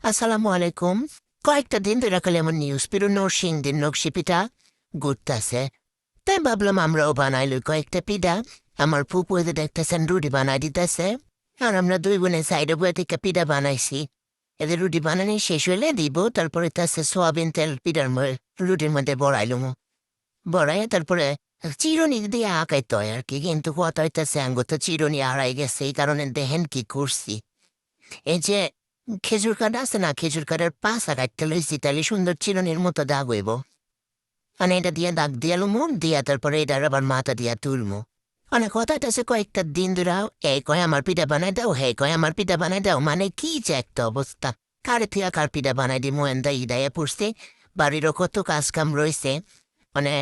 আসসালামু আলাইকুম। কয়েকটা দিন ধরে খালি আমার নিউজ পেরো নরসিংদীর নকশি পিঠা ঘুরতেছে। তাই ভাবলাম আমরাও বানাইলো কয়েকটা পিঠা। আমার ফুপু এদের দেখতেছেন রুটি বানাই দিতেছে। আর আমরা দুই বোনে সাইডে বয়ে থেকে পিঠা বানাইছি। এদের রুটি বানানি শেষ হইলে দিব, তারপরে তাছে সোয়াবিন তেল রুটির মধ্যে বড়াইলুম। বড়াইয়া তারপরে চিরুনি দিয়ে আঁকাইতে হয় আর কি, কিন্তু কথা হইতেছে আঙ্গুতো চিরুনি হারাই গেছে, এই কারণে দেখেন কি করছি। এই যে খেজুর কাঠ আছে না, খেজুর কাঠের পাশা কাটতে লইছি, তাহলে সুন্দর চিরুনির মতো দাগ হইব। মানে এটা দিয়ে দাগ দিয়া লুমু, দিয়া তারপরে এটার আবার মাথা দিয়া তুলমু। অনেক কথাটা আছে কয়েকটা দিন ধরাও এই কয় আমার পিঠা বানাই দাও, হে কয় আমার পিঠা বানাই দাও, মানে কি যে একটা অবস্থা। কারে থুয়া কার পিঠা বানাই দিমু এন্দা ইদায়া পড়ছে। বাড়িরও কত কাজ কাম রয়েছে, মানে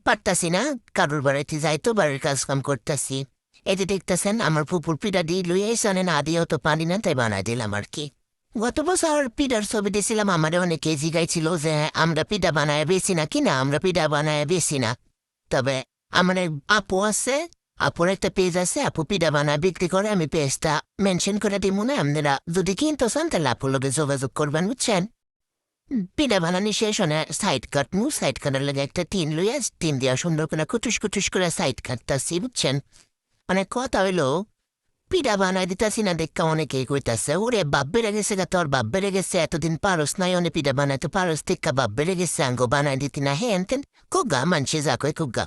পারতাছি না। কারোর বাড়িতে যাইতো বাড়ির কাজ কাম করতেছি। এই যে দেখতেছেন আমার ফুপুর পিঠা দিয়ে লুই আইসানে, না দিয়েও তো পারি না, তাই বানাই দিলাম আর কি। গত বছর পিঠার ছবি দিয়েছিলাম, আমারে অনেকে জিগাইছিল যে আমরা পিঠা বানায় বেশি না কিনা, আমরা পিঠা বানায় বেশি না। তবে আমার এক আপু আছে, আপুর একটা পেজ আছে, আপু পিঠা বানায় বিক্রি করে, আমি পেজটা মেনশন করে দিব না, আপনারা যদি কিনতে চান তাহলে আপুর লগে যোগাযোগ করবেন, বুঝছেন। পিঠা বানানি শেষ হনে সাইড কাটমু, সাইড কাটার লাগে একটা টিন লইয়া, টিন দিয়া সুন্দর করে কুটুস কুটুস করে সাইড কাটতাছি, বুঝছেন। মানে কথা হইলো পিঠা বানাই দিতাছি না দেখা অনেকেই কইতাছে, ওরে বাপ বেড়ে গেছে গা, তোর বাপ বেড়ে গেছে, এতদিন পারস নাই অনেক পিঠা বানাইতে পারস, টিক্কা বাপ বেড়ে গেছে আঙ্গো বানাই দিতি না, হেন তেন কুগা মানছে যা কই কুগা।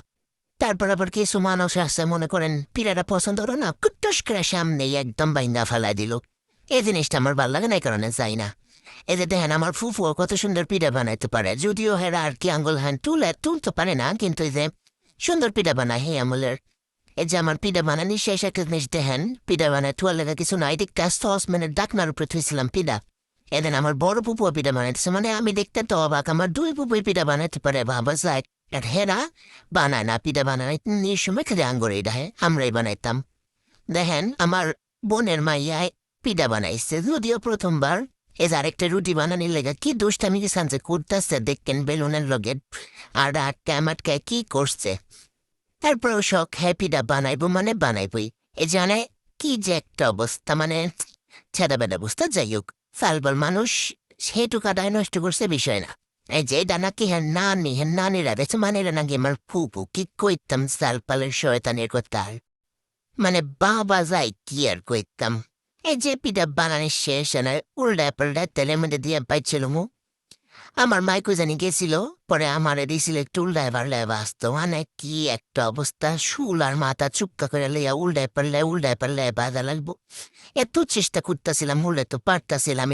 তারপর আবার কিছু মানুষ আছে মনে করেন পিঠাটা পছন্দ হলো না, কুটুস করে সামনে একদম বাইন্দা ফেলাই দিল। এই জিনিসটা আমার ভাল লাগে না, এই কারণে যাই না। এই যে দেখেন আমার ফুফুও কত সুন্দর পিঠা বানাইতে পারে, যদিও হেরা আর কি আঙ্গুল হ্যান তুলতে পারে না, কিন্তু এই যে সুন্দর পিঠা বানায় হে আমলের। এই যে আমার পিঠা বানানি শেষ একটা জিনিস দেখেন, পিঠা বানায় থুয়ার লেগে কিছু নাই, দেখতে সস মানে ডাকনার উপরে থুইছিলাম পিঠা। এদিন আমার বড় পুপুয়া পিঠা বানাইতেছে, মানে আমি দেখতে তো অবাক, আমার দুই পুপুই পিঠা বানাইতে পারে, ভাবা যায়। আর হেরা বানায় না, পিঠা বানায় নিজ সময় খেলে আঙ্গুরে ডাহে, আমরাই বানাইতাম। দেখেন আমার বোনের মাইয়ায় পিঠা বানাইছে, যদিও প্রথমবার। এ যে আরেকটা রুটি বানানির লেগে কি দুষ্টামি কি সানছে করতেছে দেখেন, বেলুনের লগে আর আটকায় মাটকায় কি করছে। তারপরেও শখ হ্যাপিটা বানাইবো মানে বানাইবই। এ জানে কি যে একটা অবস্থা, মানে ছেদা বেদা অবস্থা। যাই হোক, সালবাল মানুষ সেটু কাটায় নষ্ট করছে বিষয় না। এই যে এটা নাকি হ্যাঁ নানিরা বেছে, মানে এরা নাকি আমার ফুপু, কি কইতাম সালপালের শয়তানের কথা। মানে বাবা যায় কি আর কইতাম। এই যে পিঠা বানানোর শেষ না, উল্টা পাল্টা তেলের মধ্যে দিয়ে পাইছিল মু। আমার মাইকো জানি গেছিল, পরে আমারে দিছিল একটু উল্টায় পাল্টায় বাঁচতো, মানে কি একটা অবস্থা, শুল আর মাথা চুপকা করে লইয়া উল্টায় পাল্টায় বাঁধা লাগবো। এত চেষ্টা করতেছিলাম, উল্লে তো পারতাছিলাম,